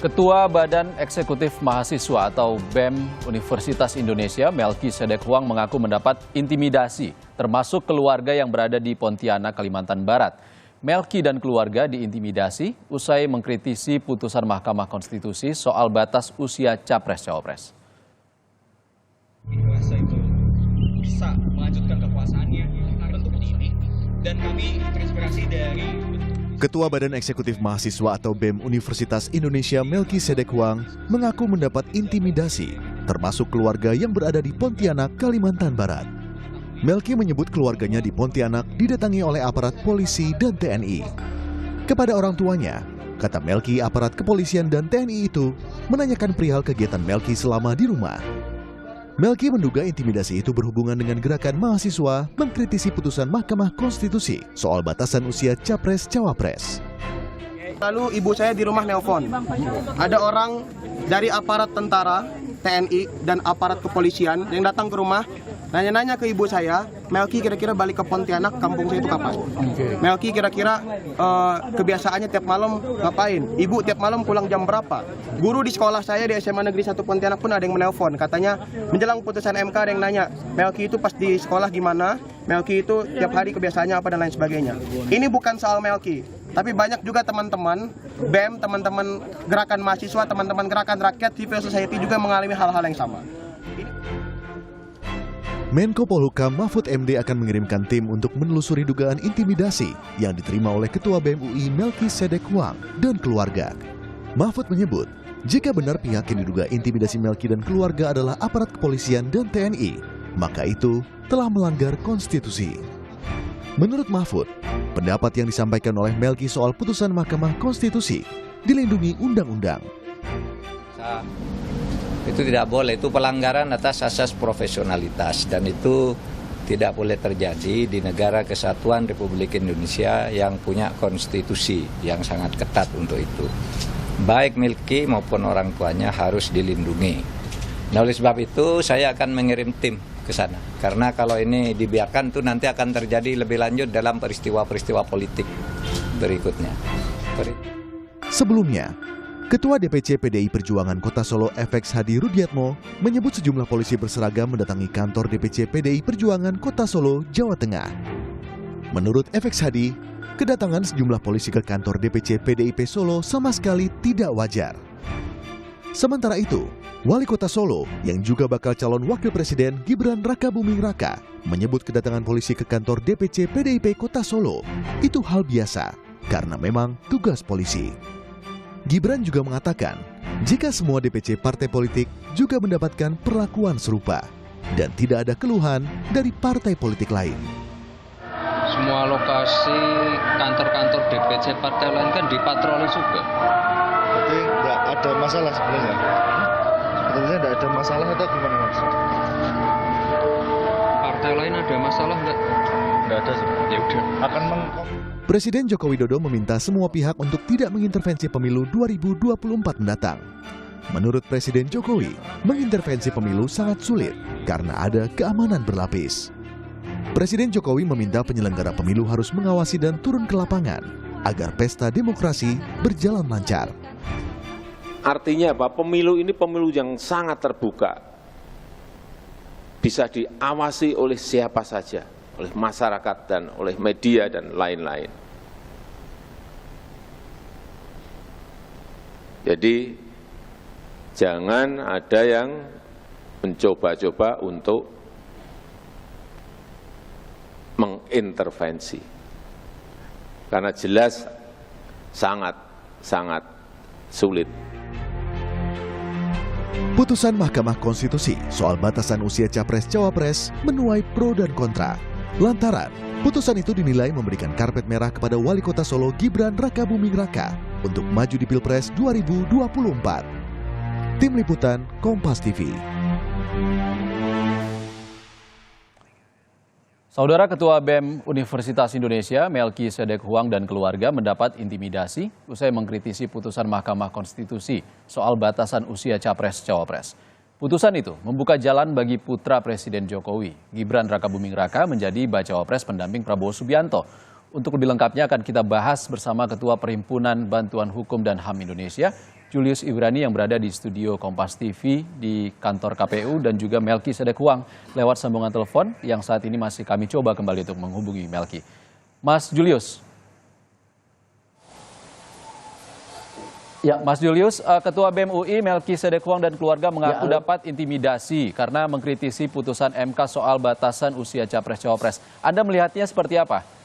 Ketua Badan Eksekutif Mahasiswa atau BEM Universitas Indonesia, Melki Sedek Huang, mengaku mendapat intimidasi, termasuk keluarga yang berada di Pontianak, Kalimantan Barat. Melki dan keluarga diintimidasi usai mengkritisi putusan Mahkamah Konstitusi soal batas usia Capres-Cawapres. Kuasa itu bisa melanjutkan kekuasaannya bentuk ini, dan kami terinspirasi dari Ketua Badan Eksekutif Mahasiswa atau BEM Universitas Indonesia, Melki Sedek Huang, mengaku mendapat intimidasi, termasuk keluarga yang berada di Pontianak, Kalimantan Barat. Melki menyebut keluarganya di Pontianak didatangi oleh aparat polisi dan TNI. Kepada orang tuanya, kata Melki, aparat kepolisian dan TNI itu menanyakan perihal kegiatan Melki selama di rumah. Melki menduga intimidasi itu berhubungan dengan gerakan mahasiswa mengkritisi putusan Mahkamah Konstitusi soal batasan usia Capres-Cawapres. Lalu ibu saya di rumah nelpon. Ada orang dari aparat tentara, TNI, dan aparat kepolisian yang datang ke rumah, nanya-nanya ke ibu saya, Melki kira-kira balik ke Pontianak, kampung saya itu kapan? Melki kira-kira kebiasaannya tiap malam ngapain? Ibu tiap malam pulang jam berapa? Guru di sekolah saya di SMA Negeri 1 Pontianak pun ada yang menelpon. Katanya menjelang putusan MK ada yang nanya, Melki itu pas di sekolah gimana? Melki itu tiap hari kebiasaannya apa dan lain sebagainya. Ini bukan soal Melki, tapi banyak juga teman-teman BEM, teman-teman gerakan mahasiswa, teman-teman gerakan rakyat, civil society juga mengalami hal-hal yang sama. Menko Polhukam Mahfud MD akan mengirimkan tim untuk menelusuri dugaan intimidasi yang diterima oleh Ketua BEM UI Melki Sedek Huang dan keluarga. Mahfud menyebut, jika benar pihak yang diduga intimidasi Melki dan keluarga adalah aparat kepolisian dan TNI, maka itu telah melanggar konstitusi. Menurut Mahfud, pendapat yang disampaikan oleh Melki soal putusan Mahkamah Konstitusi dilindungi undang-undang. Itu tidak boleh, itu pelanggaran atas asas profesionalitas, dan itu tidak boleh terjadi di negara kesatuan Republik Indonesia yang punya konstitusi yang sangat ketat untuk itu. Baik Melki maupun orang tuanya harus dilindungi. Nah, oleh sebab itu saya akan mengirim tim ke sana, karena kalau ini dibiarkan tuh nanti akan terjadi lebih lanjut dalam peristiwa-peristiwa politik berikutnya. Sebelumnya, Ketua DPC PDI Perjuangan Kota Solo FX Hadi Rudiatmo menyebut sejumlah polisi berseragam mendatangi kantor DPC PDI Perjuangan Kota Solo, Jawa Tengah. Menurut FX Hadi, kedatangan sejumlah polisi ke kantor DPC PDIP Solo sama sekali tidak wajar. Sementara itu, Wali Kota Solo yang juga bakal calon Wakil Presiden Gibran Rakabuming Raka menyebut kedatangan polisi ke kantor DPC PDIP Kota Solo itu hal biasa karena memang tugas polisi. Gibran juga mengatakan, jika semua DPC partai politik juga mendapatkan perlakuan serupa dan tidak ada keluhan dari partai politik lain. Semua lokasi kantor-kantor DPC partai lain kan dipatroli juga. Berarti nggak ada masalah sebenarnya? Sebetulnya nggak ada masalah atau gimana Mas? Partai lain ada masalah nggak? Nggak ada sih. Ya udah. Presiden Joko Widodo meminta semua pihak untuk tidak mengintervensi pemilu 2024 mendatang. Menurut Presiden Jokowi, mengintervensi pemilu sangat sulit karena ada keamanan berlapis. Presiden Jokowi meminta penyelenggara pemilu harus mengawasi dan turun ke lapangan agar pesta demokrasi berjalan lancar. Artinya apa? Pemilu ini pemilu yang sangat terbuka. Bisa diawasi oleh siapa saja, oleh masyarakat dan oleh media dan lain-lain. Jadi jangan ada yang mencoba-coba untuk mengintervensi. Karena jelas sangat sulit. Putusan Mahkamah Konstitusi soal batasan usia Capres-Cawapres menuai pro dan kontra. Lantaran, putusan itu dinilai memberikan karpet merah kepada Wali Kota Solo Gibran Rakabuming Raka untuk maju di Pilpres 2024. Tim Liputan Kompas TV. Saudara Ketua BEM Universitas Indonesia, Melki Sedek Huang dan keluarga mendapat intimidasi usai mengkritisi putusan Mahkamah Konstitusi soal batasan usia Capres-Cawapres. Putusan itu membuka jalan bagi putra Presiden Jokowi, Gibran Rakabuming Raka, menjadi bacawa pres pendamping Prabowo Subianto. Untuk dilengkapnya akan kita bahas bersama Ketua Perhimpunan Bantuan Hukum dan HAM Indonesia, Julius Ibrani yang berada di studio Kompas TV di kantor KPU, dan juga Melki Sedek-Huang lewat sambungan telepon yang saat ini masih kami coba kembali untuk menghubungi Melki. Mas Julius. Ya, Mas Julius, Ketua BEM UI Melki Sedek-Huang dan keluarga mengaku dapat intimidasi karena mengkritisi putusan MK soal batasan usia Capres-Cawapres. Anda melihatnya seperti apa?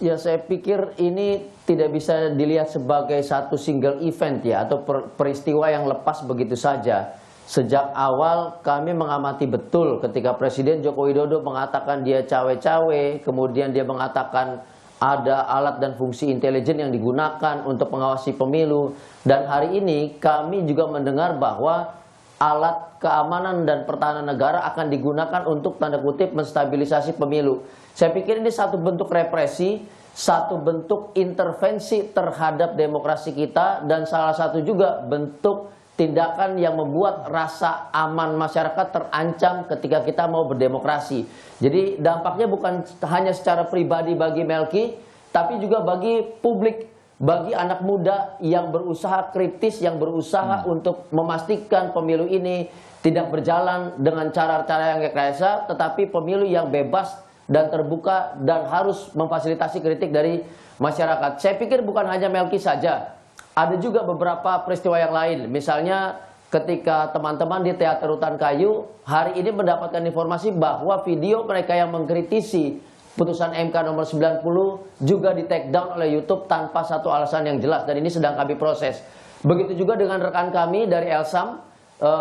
Ya, saya pikir ini tidak bisa dilihat sebagai satu single event ya, atau peristiwa yang lepas begitu saja. Sejak awal kami mengamati betul ketika Presiden Joko Widodo mengatakan dia cawe-cawe, kemudian dia mengatakan ada alat dan fungsi intelijen yang digunakan untuk mengawasi pemilu. Dan hari ini kami juga mendengar bahwa alat keamanan dan pertahanan negara akan digunakan untuk tanda kutip menstabilisasi pemilu. Saya pikir ini satu bentuk represi, satu bentuk intervensi terhadap demokrasi kita, dan salah satu juga bentuk tindakan yang membuat rasa aman masyarakat terancam ketika kita mau berdemokrasi. Jadi dampaknya bukan hanya secara pribadi bagi Melki, tapi juga bagi publik, bagi anak muda yang berusaha kritis, yang berusaha untuk memastikan pemilu ini tidak berjalan dengan cara-cara yang rekayasa, tetapi pemilu yang bebas dan terbuka dan harus memfasilitasi kritik dari masyarakat. Saya pikir bukan hanya Melki saja, ada juga beberapa peristiwa yang lain. Misalnya ketika teman-teman di Teater Rutan Kayu hari ini mendapatkan informasi bahwa video mereka yang mengkritisi putusan MK nomor 90 juga di take down oleh YouTube tanpa satu alasan yang jelas, dan ini sedang kami proses. Begitu juga dengan rekan kami dari Elsam,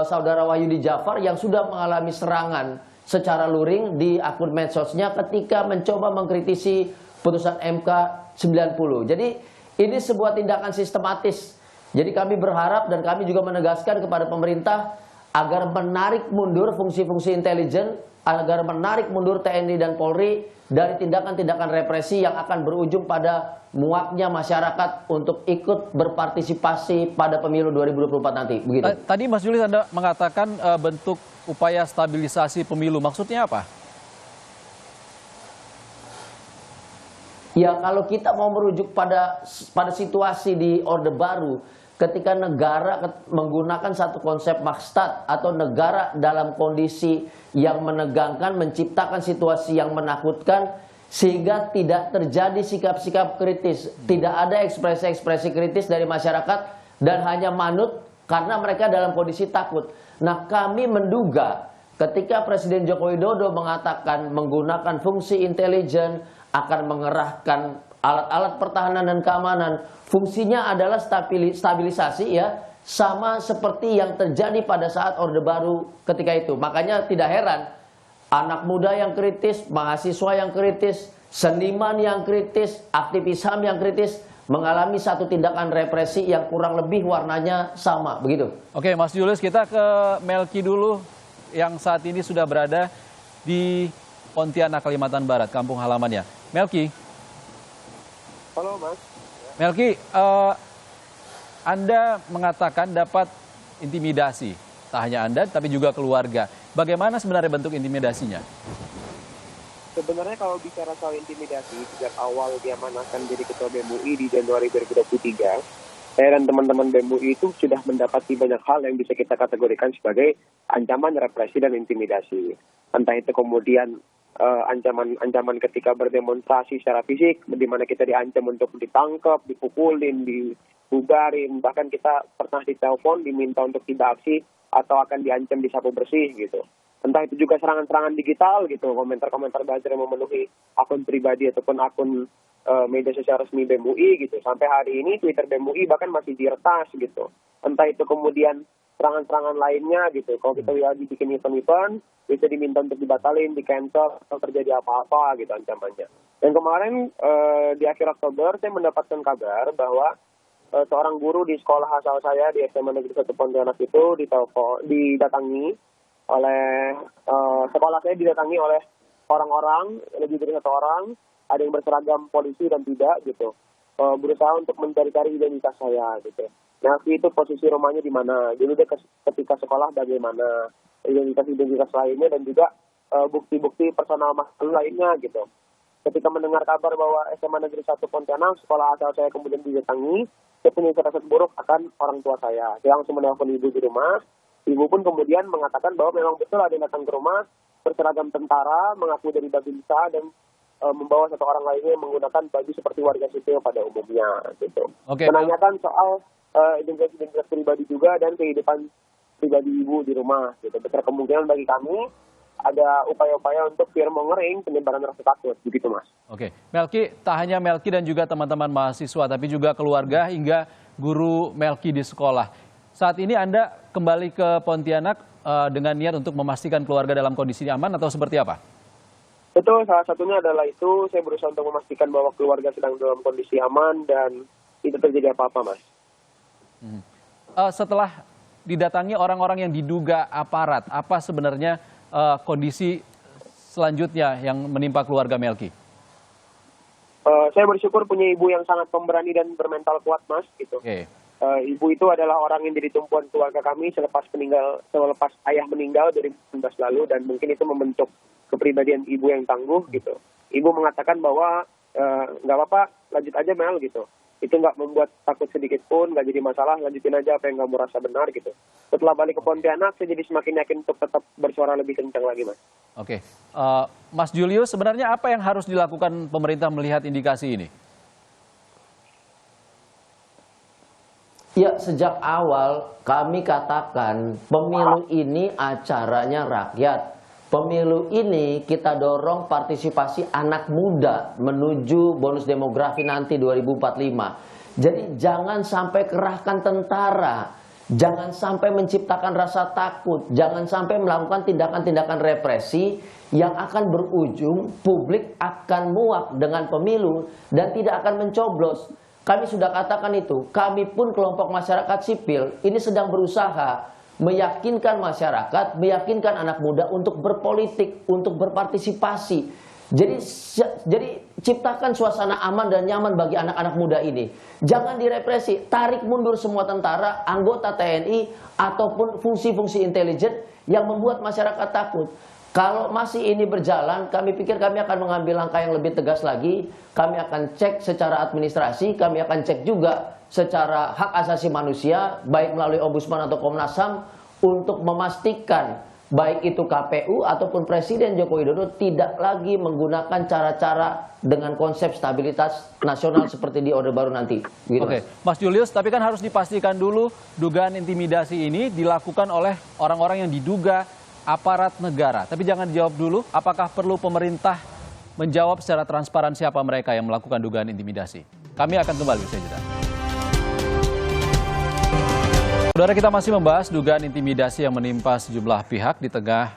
Saudara Wahyudi Jafar, yang sudah mengalami serangan secara luring di akun medsosnya ketika mencoba mengkritisi putusan MK 90. Jadi ini sebuah tindakan sistematis. Jadi kami berharap dan kami juga menegaskan kepada pemerintah agar menarik mundur fungsi-fungsi intelijen, agar menarik mundur TNI dan Polri dari tindakan-tindakan represi yang akan berujung pada muaknya masyarakat untuk ikut berpartisipasi pada pemilu 2024 nanti. Begitu. Tadi Mas Julius Anda mengatakan bentuk upaya stabilisasi pemilu, maksudnya apa? Ya, kalau kita mau merujuk pada situasi di Orde Baru, ketika negara menggunakan satu konsep makstat atau negara dalam kondisi yang menegangkan, menciptakan situasi yang menakutkan, sehingga tidak terjadi sikap-sikap kritis, tidak ada ekspresi-ekspresi kritis dari masyarakat, dan hanya manut karena mereka dalam kondisi takut. Nah, kami menduga ketika Presiden Joko Widodo mengatakan menggunakan fungsi intelijen, akan mengerahkan alat-alat pertahanan dan keamanan, fungsinya adalah stabilisasi ya, sama seperti yang terjadi pada saat Orde Baru ketika itu. Makanya tidak heran anak muda yang kritis, mahasiswa yang kritis, seniman yang kritis, aktivis HAM yang kritis mengalami satu tindakan represi yang kurang lebih warnanya sama, begitu. Oke, Mas Julius, kita ke Melki dulu yang saat ini sudah berada di Pontianak, Kalimantan Barat, kampung halamannya. Melki. Halo, Mas. Melki, Anda mengatakan dapat intimidasi. Tak hanya Anda, tapi juga keluarga. Bagaimana sebenarnya bentuk intimidasinya? Sebenarnya kalau bicara soal intimidasi, sejak awal diamanahkan jadi Ketua BEM UI di Januari 2023, saya dan teman-teman BEM UI itu sudah mendapati banyak hal yang bisa kita kategorikan sebagai ancaman, represi, dan intimidasi. Entah itu kemudian ancaman ketika berdemonstrasi secara fisik, di mana kita diancam untuk ditangkap, dipukulin, dibubarin, bahkan kita pernah ditelepon diminta untuk tidak aksi atau akan diancam disapu bersih gitu. Entah itu juga serangan-serangan digital gitu, komentar-komentar buzzer yang memenuhi akun pribadi ataupun akun media sosial resmi BEM UI gitu. Sampai hari ini Twitter BEM UI bahkan masih diretas gitu. Entah itu kemudian serangan-serangan lainnya gitu. Kalau kita lagi bikin event-event, bisa diminta untuk dibatalin, di-cancel, atau terjadi apa-apa gitu ancamannya. Dan kemarin di akhir Oktober saya mendapatkan kabar bahwa seorang guru di sekolah asal saya di SMA Negeri 1 Pontianak itu didatangi oleh sekolah saya didatangi oleh orang-orang, lebih dari satu orang, ada yang berseragam polisi dan tidak gitu, berusaha untuk mencari-cari identitas saya gitu. Nah, itu posisi rumahnya di mana, jadi dia ketika sekolah bagaimana, identitas lainnya, dan juga bukti-bukti personal masalah lainnya gitu. Ketika mendengar kabar bahwa SMA Negeri 1 Pontianak, sekolah asal saya kemudian didatangi, saya punya firasat buruk akan orang tua saya. Saya langsung menelpon ibu di rumah. Ibu pun kemudian mengatakan bahwa memang betul ada yang datang ke rumah berseragam tentara, mengaku dari Babinsa dan membawa satu orang lainnya yang menggunakan baju seperti warga sipil pada umumnya gitu. Menanyakan soal identitas pribadi juga dan kehidupan pribadi ibu di rumah gitu. Besar kemungkinan bagi kami ada upaya-upaya untuk biar mengering penyebaran rasa takut, begitu Mas. Oke, Melki, tak hanya Melki dan juga teman-teman mahasiswa, tapi juga keluarga hingga guru Melki di sekolah. Saat ini Anda kembali ke Pontianak dengan niat untuk memastikan keluarga dalam kondisi aman atau seperti apa? Betul, salah satunya adalah itu, saya berusaha untuk memastikan bahwa keluarga sedang dalam kondisi aman dan tidak terjadi apa-apa, Mas. Setelah didatangi orang-orang yang diduga aparat, apa sebenarnya kondisi selanjutnya yang menimpa keluarga Melki? Saya bersyukur punya ibu yang sangat pemberani dan bermental kuat, Mas. Gitu. Ibu itu adalah orang yang jadi tumpuan keluarga kami selepas ayah meninggal 2019 lalu, dan mungkin itu membentuk kepribadian ibu yang tangguh gitu. Ibu mengatakan bahwa nggak apa-apa, lanjut aja Mel gitu. Itu nggak membuat takut sedikit pun, nggak jadi masalah, lanjutin aja apa yang kamu rasa benar gitu. Setelah balik ke Pontianak, saya jadi semakin yakin untuk tetap bersuara lebih kencang lagi, Mas. Oke, Mas Julius, sebenarnya apa yang harus dilakukan pemerintah melihat indikasi ini? Ya, sejak awal kami katakan pemilu ini acaranya rakyat. Pemilu ini kita dorong partisipasi anak muda menuju bonus demografi nanti 2045. Jadi jangan sampai kerahkan tentara, jangan sampai menciptakan rasa takut, jangan sampai melakukan tindakan-tindakan represi yang akan berujung publik akan muak dengan pemilu dan tidak akan mencoblos. Kami sudah katakan itu, kami pun kelompok masyarakat sipil ini sedang berusaha meyakinkan masyarakat, meyakinkan anak muda untuk berpolitik, untuk berpartisipasi. Jadi ciptakan suasana aman dan nyaman bagi anak-anak muda ini. Jangan direpresi, tarik mundur semua tentara, anggota TNI, ataupun fungsi-fungsi intelijen yang membuat masyarakat takut. Kalau masih ini berjalan, kami pikir kami akan mengambil langkah yang lebih tegas lagi. Kami akan cek secara administrasi, kami akan cek juga secara hak asasi manusia, baik melalui Ombudsman atau Komnas HAM, untuk memastikan baik itu KPU ataupun Presiden Joko Widodo tidak lagi menggunakan cara-cara dengan konsep stabilitas nasional seperti di Orde Baru nanti. Gitu, Oke, Mas Julius, tapi kan harus dipastikan dulu dugaan intimidasi ini dilakukan oleh orang-orang yang diduga aparat negara. Tapi jangan dijawab dulu, apakah perlu pemerintah menjawab secara transparan siapa mereka yang melakukan dugaan intimidasi? Kami akan kembali usai jeda. Saudara, kita masih membahas dugaan intimidasi yang menimpa sejumlah pihak di tengah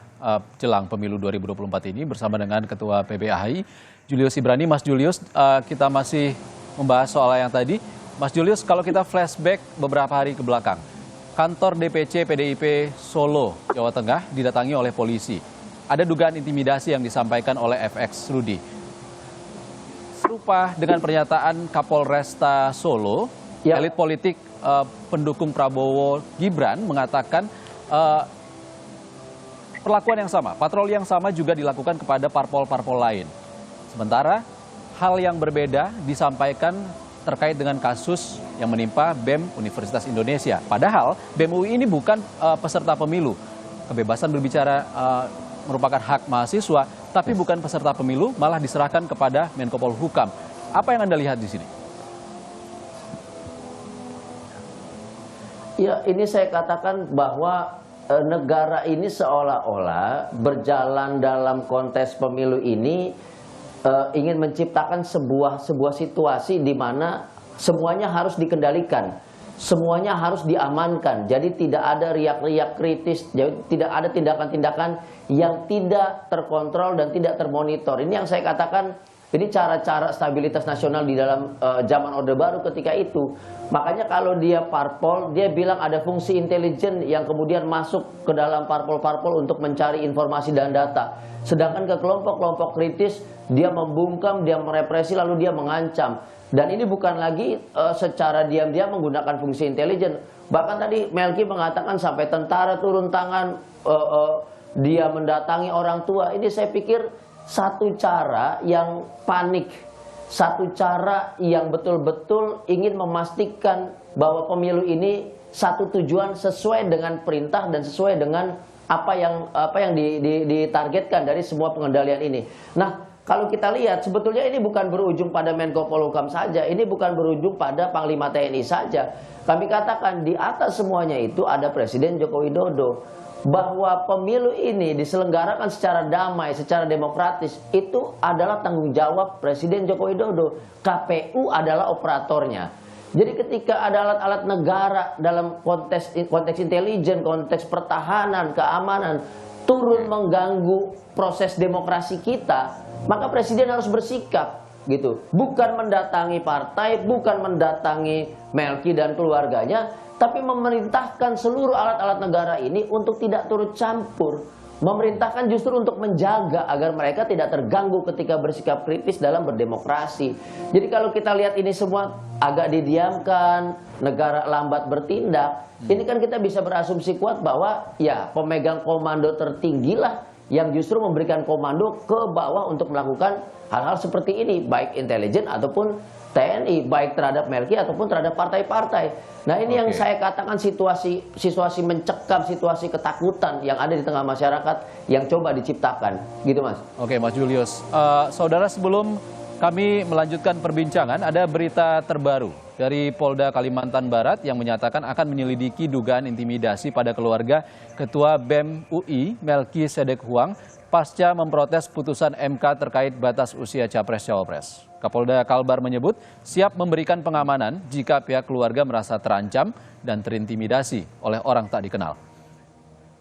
jelang pemilu 2024 ini bersama dengan Ketua PBAHI, Julius Ibrani. Mas Julius, kita masih membahas soal yang tadi. Mas Julius, kalau kita flashback beberapa hari ke belakang, kantor DPC PDIP Solo, Jawa Tengah didatangi oleh polisi. Ada dugaan intimidasi yang disampaikan oleh FX Rudi. Serupa dengan pernyataan Kapolresta Solo, elit politik pendukung Prabowo Gibran mengatakan perlakuan yang sama, patroli yang sama juga dilakukan kepada parpol-parpol lain. Sementara hal yang berbeda disampaikan terkait dengan kasus yang menimpa BEM Universitas Indonesia. Padahal BEM UI ini bukan peserta pemilu. Kebebasan berbicara merupakan hak mahasiswa, tapi bukan peserta pemilu, malah diserahkan kepada Menko Polhukam. Apa yang Anda lihat di sini? Ya, ini saya katakan bahwa negara ini seolah-olah berjalan dalam kontes pemilu ini ingin menciptakan sebuah situasi di mana semuanya harus dikendalikan, semuanya harus diamankan. Jadi tidak ada riak-riak kritis, jadi tidak ada tindakan-tindakan yang tidak terkontrol dan tidak termonitor. Ini yang saya katakan, ini cara-cara stabilitas nasional di dalam zaman Orde Baru ketika itu. Makanya kalau dia parpol, dia bilang ada fungsi intelijen yang kemudian masuk ke dalam parpol-parpol untuk mencari informasi dan data. Sedangkan ke kelompok-kelompok kritis, dia membungkam, dia merepresi, lalu dia mengancam. Dan ini bukan lagi secara diam-diam menggunakan fungsi intelijen. Bahkan tadi Melki mengatakan sampai tentara turun tangan, dia mendatangi orang tua. Ini saya pikir satu cara yang panik, satu cara yang betul-betul ingin memastikan bahwa pemilu ini satu tujuan sesuai dengan perintah dan sesuai dengan apa yang ditargetkan dari semua pengendalian ini. Nah, kalau kita lihat sebetulnya ini bukan berujung pada Menko Polhukam saja, ini bukan berujung pada Panglima TNI saja. Kami katakan di atas semuanya itu ada Presiden Joko Widodo. Bahwa pemilu ini diselenggarakan secara damai, secara demokratis, itu adalah tanggung jawab Presiden Joko Widodo. KPU adalah operatornya. Jadi ketika ada alat-alat negara dalam konteks intelijen, konteks pertahanan, keamanan, turun mengganggu proses demokrasi kita, maka Presiden harus bersikap gitu. Bukan mendatangi partai, bukan mendatangi Melki dan keluarganya, tapi memerintahkan seluruh alat-alat negara ini untuk tidak turut campur. Memerintahkan justru untuk menjaga agar mereka tidak terganggu ketika bersikap kritis dalam berdemokrasi. Jadi kalau kita lihat ini semua agak didiamkan, negara lambat bertindak, ini kan kita bisa berasumsi kuat bahwa ya pemegang komando tertinggilah yang justru memberikan komando ke bawah untuk melakukan hal-hal seperti ini, baik intelijen ataupun TNI, baik terhadap Melki ataupun terhadap partai-partai. Nah ini yang saya katakan situasi mencekam, situasi ketakutan yang ada di tengah masyarakat yang coba diciptakan, gitu Mas. Oke Mas Julius, saudara sebelum kami melanjutkan perbincangan, ada berita terbaru dari Polda Kalimantan Barat yang menyatakan akan menyelidiki dugaan intimidasi pada keluarga Ketua BEM UI Melki Sedek Huang pasca memprotes putusan MK terkait batas usia Capres-Cawapres. Kapolda Kalbar menyebut siap memberikan pengamanan jika pihak keluarga merasa terancam dan terintimidasi oleh orang tak dikenal.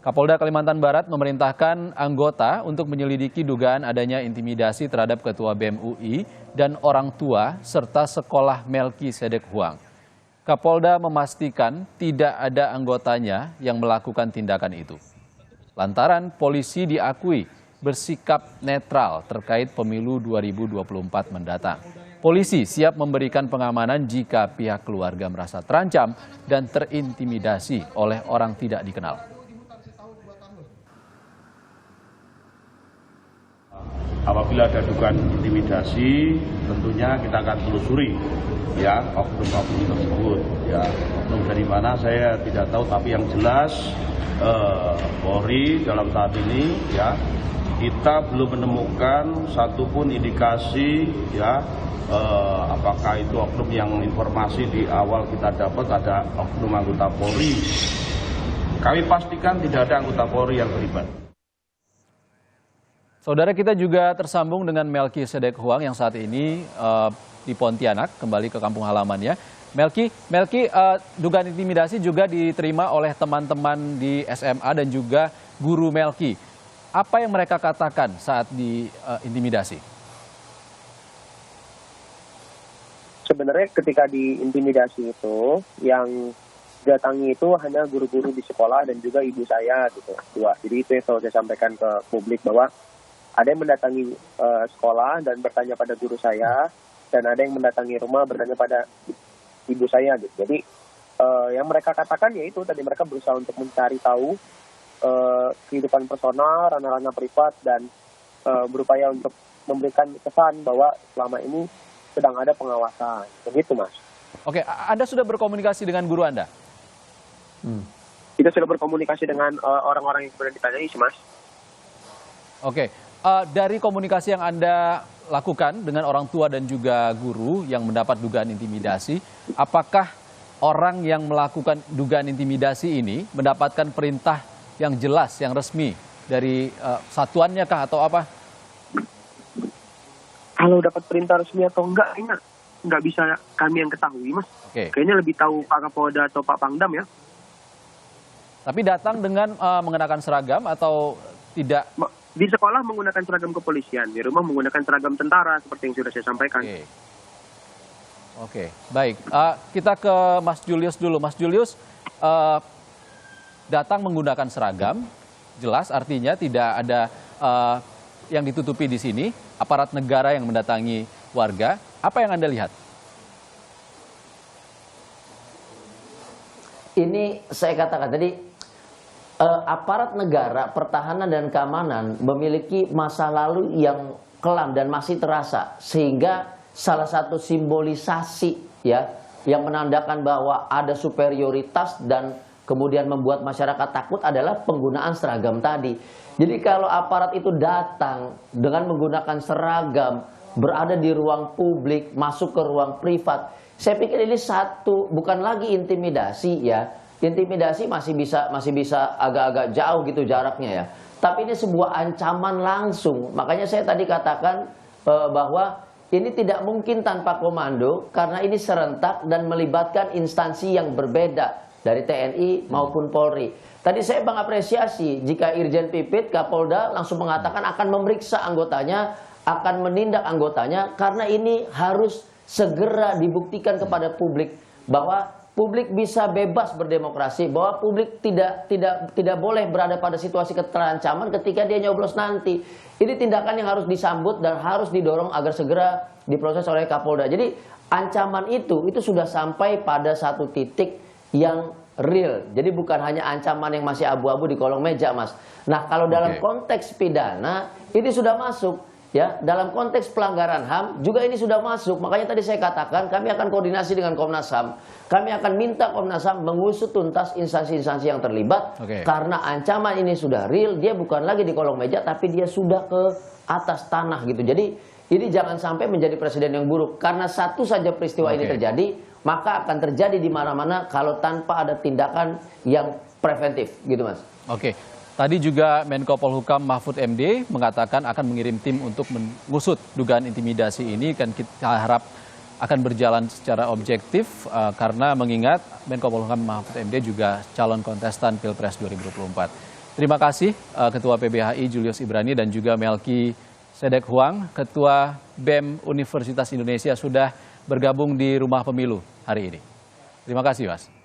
Kapolda Kalimantan Barat memerintahkan anggota untuk menyelidiki dugaan adanya intimidasi terhadap Ketua BEM UI dan orang tua serta sekolah Melki Sedek Huang. Kapolda memastikan tidak ada anggotanya yang melakukan tindakan itu. Lantaran polisi diakui bersikap netral terkait pemilu 2024 mendatang. Polisi siap memberikan pengamanan jika pihak keluarga merasa terancam dan terintimidasi oleh orang tidak dikenal. Apabila ada dugaan intimidasi, tentunya kita akan telusuri ya oknum-oknum tersebut. Ya, oknum dari mana saya tidak tahu, tapi yang jelas Polri dalam saat ini ya kita belum menemukan satupun indikasi ya apakah itu oknum yang informasi di awal kita dapat ada oknum anggota Polri. Kami pastikan tidak ada anggota Polri yang terlibat. Saudara, kita juga tersambung dengan Melki Sedek Huang yang saat ini di Pontianak, kembali ke kampung halamannya. Melki, dugaan intimidasi juga diterima oleh teman-teman di SMA dan juga guru Melki. Apa yang mereka katakan saat diintimidasi? Sebenarnya ketika diintimidasi itu, yang datangi itu hanya guru-guru di sekolah dan juga ibu saya gitu. Dua. Jadi itu yang selalu saya sampaikan ke publik bahwa ada yang mendatangi sekolah dan bertanya pada guru saya, dan ada yang mendatangi rumah bertanya pada ibu saya gitu. Jadi yang mereka katakan yaitu tadi mereka berusaha untuk mencari tahu kehidupan personal, ranah-ranah privat, dan berupaya untuk memberikan kesan bahwa selama ini sedang ada pengawasan. Begitu Mas. Oke, Anda sudah berkomunikasi dengan guru Anda? Kita sudah berkomunikasi dengan orang-orang yang sudah ditanyai sih Mas. Oke. Dari komunikasi yang Anda lakukan dengan orang tua dan juga guru yang mendapat dugaan intimidasi, apakah orang yang melakukan dugaan intimidasi ini mendapatkan perintah yang jelas, yang resmi dari satuannya kah atau apa? Kalau dapat perintah resmi atau enggak, nggak bisa kami yang ketahui Mas. Oke. Kayaknya lebih tahu Pak Kapolda atau Pak Pangdam ya. Tapi datang dengan mengenakan seragam atau tidak? Di sekolah menggunakan seragam kepolisian, di rumah menggunakan seragam tentara seperti yang sudah saya sampaikan. Oke, baik. Kita ke Mas Julius dulu. Mas Julius, datang menggunakan seragam, jelas artinya tidak ada yang ditutupi di sini, aparat negara yang mendatangi warga. Apa yang Anda lihat? Ini saya katakan tadi, aparat negara, pertahanan dan keamanan memiliki masa lalu yang kelam dan masih terasa, sehingga salah satu simbolisasi ya yang menandakan bahwa ada superioritas dan kemudian membuat masyarakat takut adalah penggunaan seragam tadi. Jadi kalau aparat itu datang dengan menggunakan seragam, berada di ruang publik, masuk ke ruang privat, saya pikir ini satu, bukan lagi intimidasi ya. Intimidasi masih bisa agak-agak jauh gitu jaraknya ya. Tapi ini sebuah ancaman langsung. Makanya saya tadi katakan bahwa ini tidak mungkin tanpa komando karena ini serentak dan melibatkan instansi yang berbeda dari TNI maupun Polri. Tadi saya mengapresiasi jika Irjen Pipit, Kapolda langsung mengatakan akan memeriksa anggotanya, akan menindak anggotanya karena ini harus segera dibuktikan kepada publik bahwa publik bisa bebas berdemokrasi, bahwa publik tidak boleh berada pada situasi keterancaman ketika dia nyoblos nanti. Ini tindakan yang harus disambut dan harus didorong agar segera diproses oleh Kapolda. Jadi ancaman itu sudah sampai pada satu titik yang real. Jadi bukan hanya ancaman yang masih abu-abu di kolong meja, Mas. Nah, kalau dalam konteks pidana ini sudah masuk. Ya, dalam konteks pelanggaran HAM juga ini sudah masuk. Makanya tadi saya katakan kami akan koordinasi dengan Komnas HAM. Kami akan minta Komnas HAM mengusut tuntas instansi-instansi yang terlibat. Karena ancaman ini sudah real, dia bukan lagi di kolong meja tapi dia sudah ke atas tanah gitu. Jadi ini jangan sampai menjadi presiden yang buruk. Karena satu saja peristiwa ini terjadi, maka akan terjadi di mana-mana kalau tanpa ada tindakan yang preventif gitu, Mas. Tadi juga Menko Polhukam Mahfud MD mengatakan akan mengirim tim untuk mengusut dugaan intimidasi ini, dan kita harap akan berjalan secara objektif karena mengingat Menko Polhukam Mahfud MD juga calon kontestan Pilpres 2024. Terima kasih Ketua PBHI Julius Ibrani dan juga Melki Sedek Huang, Ketua BEM Universitas Indonesia sudah bergabung di Rumah Pemilu hari ini. Terima kasih, Mas.